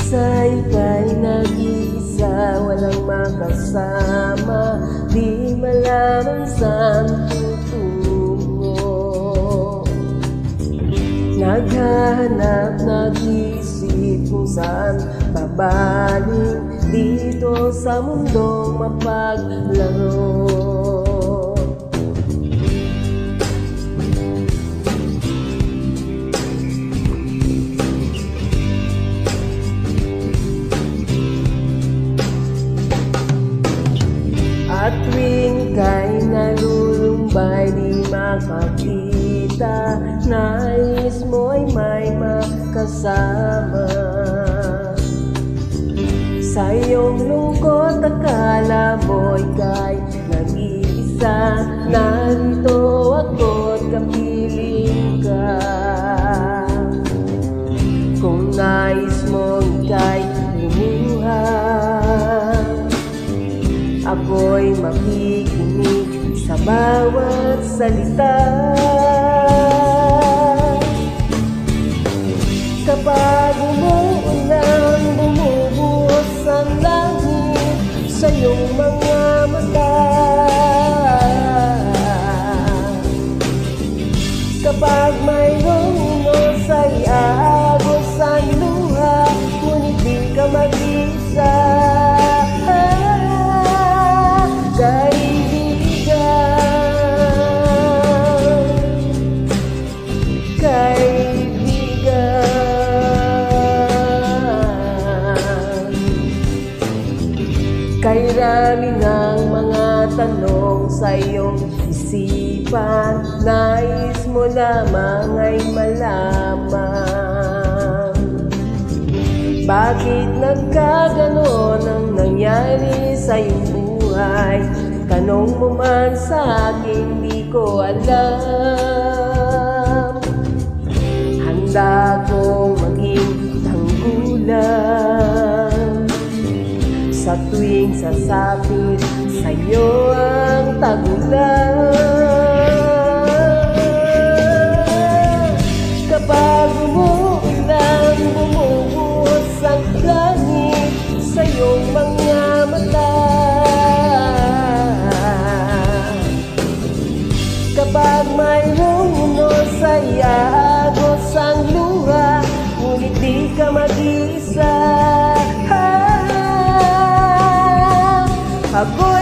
Sa ika'y nag-iisa, walang makasama, di malaman saan tutungo. Naghahanap, nag-isip kung saan babaling dito sa mundong mapaglaro. At tuwing ka'y nalulumbay, di makakita, nais mo'y may makasama. Sa iyong lungkot, akala mo'y ka'y nag-iisa, narito ako't kapiling ka. Kung nais mo'y ika'y lumuha, ako'y makikinig sa bawat salita. Kapag umuulan, bumubuhos ang langit sa iyong mga mata. Kapag mayroong unos ay aagos ang luha, ngunit di ka mag-isa. Kay rami ng mga tanong sa iyong isipan, nais mo lamang ay malaman. Bakit nagkaganon ang nangyari sa iyong buhay? Tanong mo man sa akin, di ko alam. Handa kong maging tanggulan sa tuwing sasapit sa'yo ang tagulan. Kapag umuulan, bumubuhos ang langit sa iyong mga mata. Kapag mayroong unos ay aagos ang luha, ngunit di ka mag-isa. Ako'y